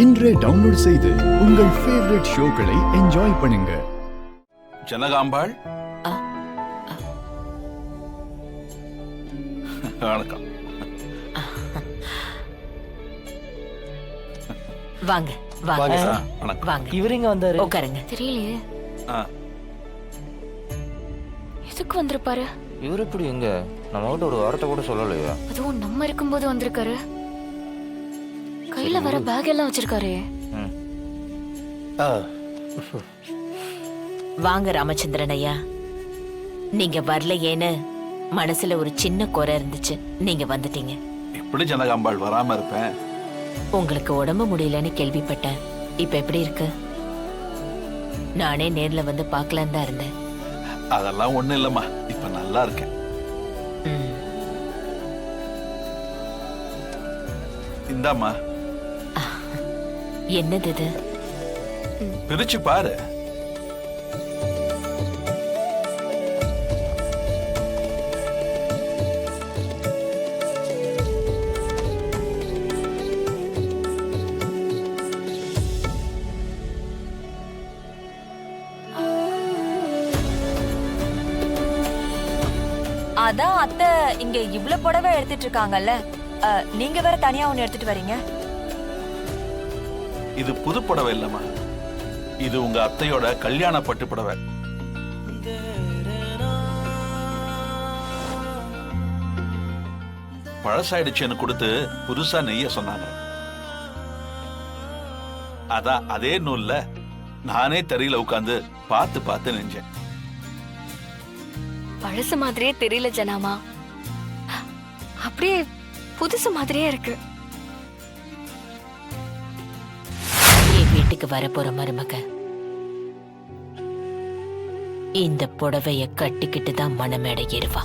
இன்றே டவுன்லோட் செய்து உங்கள் ஃபேவரட் ஷோக்களை என்ஜாய் பண்ணுங்க. ஜனகாம்பாள், வணக்கம். வாங்க வாங்க வணக்கம். வாங்க. இவருங்க வந்தாரு. உட்காருங்க. தெரியலையே எதுக்கு வந்திருப்பாரு? இவரு எப்படி எங்க நம்ம கிட்ட ஒரு வார்த்தை கூட சொல்லலையா? அதுவும் நம்ம இருக்கும்போது வந்திருக்காரு. கையில வர பேக் எல்லாம் வச்சிருக்காரு. வாங்க ராமச்சந்திரன் ஐயா. நீங்க வரலையேன்னு மனசுல ஒரு சின்ன குறை இருந்துச்சு. நீங்க வந்துட்டீங்க. எப்படி ஜனகாம்பாள் வராம இருப்பேன்? உங்களுக்கு உடம்பு முடியலன்னு கேள்விப்பட்டேன். இப்ப எப்படி இருக்கு? நானே நேர்ல வந்து பார்க்கலாம் தான் இருந்தேன். அதெல்லாம் ஒண்ணு இல்லம்மா, இப்ப நல்லா இருக்கேன். இந்தாம்மா. என்னது இது? பிரிச்சு பாரு. அதான் அத்தை இங்க இவ்ளோ புடவை எடுத்துட்டு இருக்காங்கல்ல, நீங்க வேற தனியா ஒண்ணு எடுத்துட்டு வரீங்க. இது புது புடவை இல்லம்மா, இது உங்க அத்தையோட கல்யாண பட்டு புடவை. பழசாயிடுச்சுன்னு கொடுத்து புதுசா நெய்ய சொன்னாங்க. அதான் அதே நூல்ல நானே தறியில உட்கார்ந்து பார்த்து பார்த்து நெஞ்சேன். பழசு மாதிரியே தெரியல ஜனாமா, அப்படியே புதுசு மாதிரியே இருக்கு. என் வீட்டுக்கு வரப்போற மருமக இந்த புடவைய கட்டிக்கிட்டு தான் மனமேட ஏறுவா.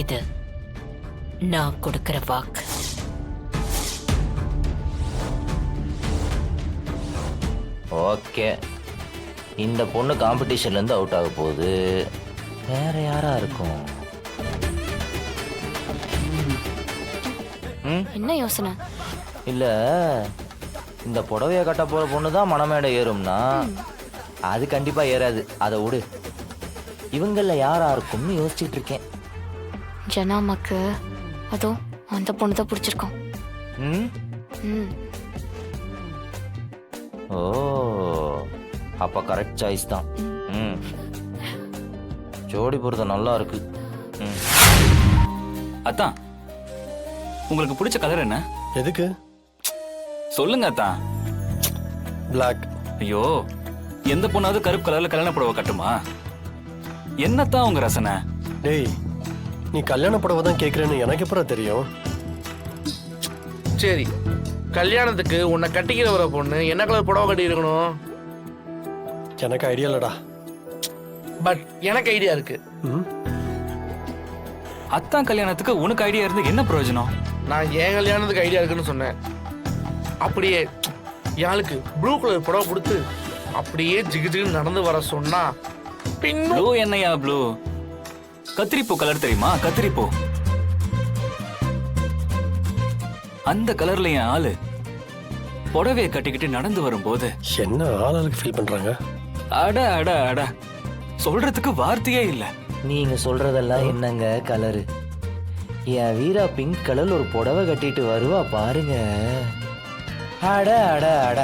இது நான் கொடுக்கிற வாக்கு. ஓகே, இந்த பொண்ணு காம்படிஷன்ல இருந்து அவுட் ஆக போகுது. வேற யாரா இருக்கும்? என்ன யோசனை? இல்ல, இந்த புடவைய கட்ட போற பொண்ணு தான் மனமேடை ஏறும்னா அது கண்டிப்பா ஏறாது. அதை விடு. இவங்கள யாரா இருக்கும்னு யோசிச்சுட்டு இருக்கேன். ஜனாமாக்கு அதோ அந்த பொண்ணு தான் பிடிச்சிருக்கோம். ஓ, அப்ப கரெக்ட் சாய்ஸ் தான். ஜோடி பொறுத்த நல்லா இருக்கு. அத்தான், உங்களுக்கு பிடிச்ச கலர் என்ன? எதுக்கு சொல்லுங்க அத்தான். பிளாக். ஐயோ, எந்த பொண்ணாவது கருப்பு கலர்ல கல்யாண புடவை கட்டுமா? என்னத்தான் உங்க ரசனை? டேய், நீ கல்யாண புடவை தான் கேக்குறேன்னு எனக்கு எப்பறம் தெரியும்? சரி, கல்யாணத்துக்கு உன்னை கட்டிக்கிற வர பொண்ணு என்ன கலர் புடவை கட்டி இருக்கணும்? எனக்கு ஐடியா இல்லடா. பட் எனக்கு ஐடியா இருக்கு. அத்தான் கல்யாணத்துக்கு உனக்கு ஐடியா இருந்து என்ன பிரயோஜனம்? நான் என் கல்யாணத்துக்கு ஐடியா இருக்குன்னு சொன்னேன். அப்படியே யாளுக்கு ப்ளூ கலர் புடவை கொடுத்து அப்படியே ஜிகு ஜிகு நடந்து வர சொன்னா ப்ளூ என்னையா ப்ளூ? கத்திரிப்பூ கலர் தெரியுமா? கத்திரிப்பூ அந்த கலர்ல என் ஆளு புடவைய கட்டிக்கிட்டு நடந்து வரும்போது என்ன ஆளுக்கு ஃபீல் பண்றாங்க? அட அட அட, சொல்றதுக்கு வார்த்தையே இல்ல. நீங்க சொல்றதெல்லாம் என்னங்க கலரு? என் வீரா பிங்க் கலர்ல ஒரு புடவை கட்டிட்டு வருவா பாருங்க. அட அட அட,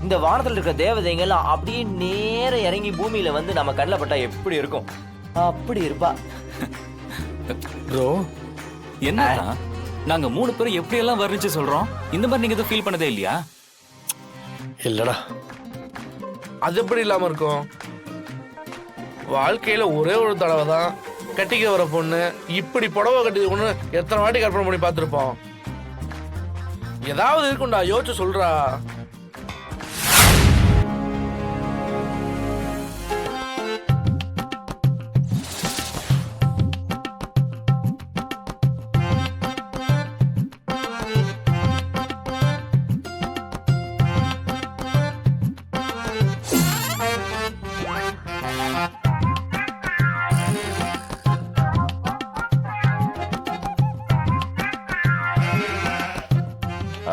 இந்த வானத்துல இருக்க தேவதைங்க எல்லாம் அப்படியே நேர இறங்கி பூமியில வந்து நம்ம கண்ணில் பட்டா எப்படி இருக்கும்? அப்படி இருப்பா. ப்ரோ, என்னன்னா நாங்க 3 பேரும் எப்படி எல்லாம் வர்ணிச்சு சொல்றோம். இந்த மாதிரி நீங்க எதுவும் ஃபீல் பண்ணதே இல்லையா? இல்லடா. அது எப்படி இல்லாம இருக்கும்? வாழ்க்கையில ஒரே ஒரு தடவை தான் கட்டிக்க வர பொண்ணு இப்படி புடவை கட்டி ஒண்ணு எத்தனை வாட்டி கற்பனை பண்ணி பார்த்துருப்போம். ஏதாவது இருக்கும்டா, யோசிச்சு சொல்றா.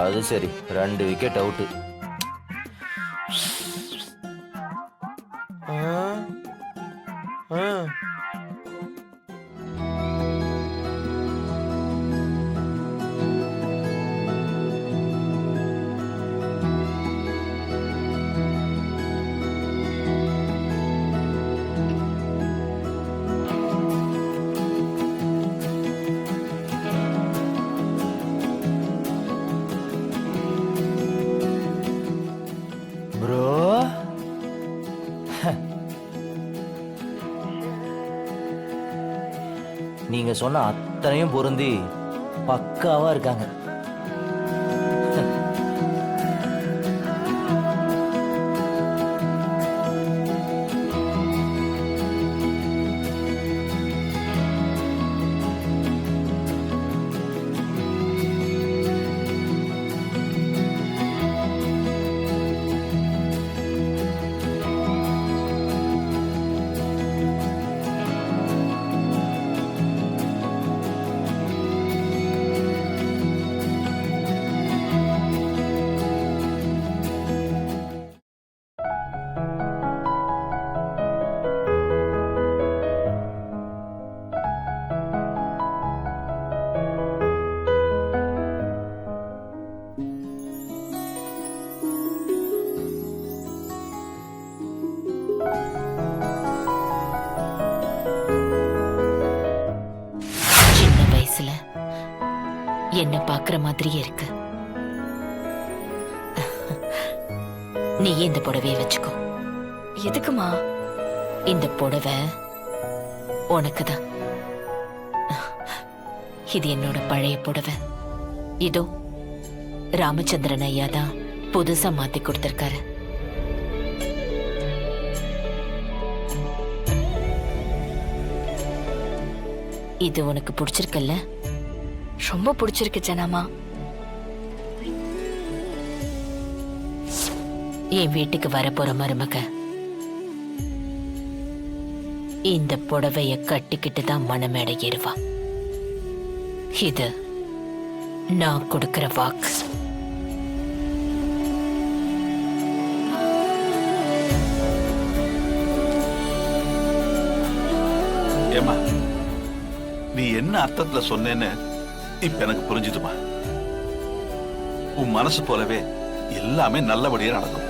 அது சரி, 2 விக்கெட் அவுட்டு. ப்ரோ, நீங்க சொன்ன அத்தனையும் பொருந்தி பக்காவா இருக்காங்க. சின்ன வயசுல என்ன பாக்குற மாதிரியே இருக்கு. நீ இந்த புடவைய வச்சுக்கோ. எதுக்குமா? இந்த புடவை உனக்குதான். இது என்னோட பழைய புடவை. இதோ ராமச்சந்திரன் ஐயா தான் புதுசா மாத்தி கொடுத்திருக்காரு. இது உனக்கு பிடிச்சிருக்கல்ல? ரொம்ப பிடிச்சிருக்கு ஜனாமா. என் வீட்டுக்கு வரப்போற மருமக இந்த புடவைய கட்டிக்கிட்டு தான் மணமேடை ஏறுவா. இது நான் கொடுக்கிற வாக்கு. ஏமா, நீ என்ன அர்த்தத்துல சொன்னேன்னு இப்ப எனக்கு புரிஞ்சுதுமா. உன் மனசு போலவே எல்லாமே நல்லபடியா நடக்கும்.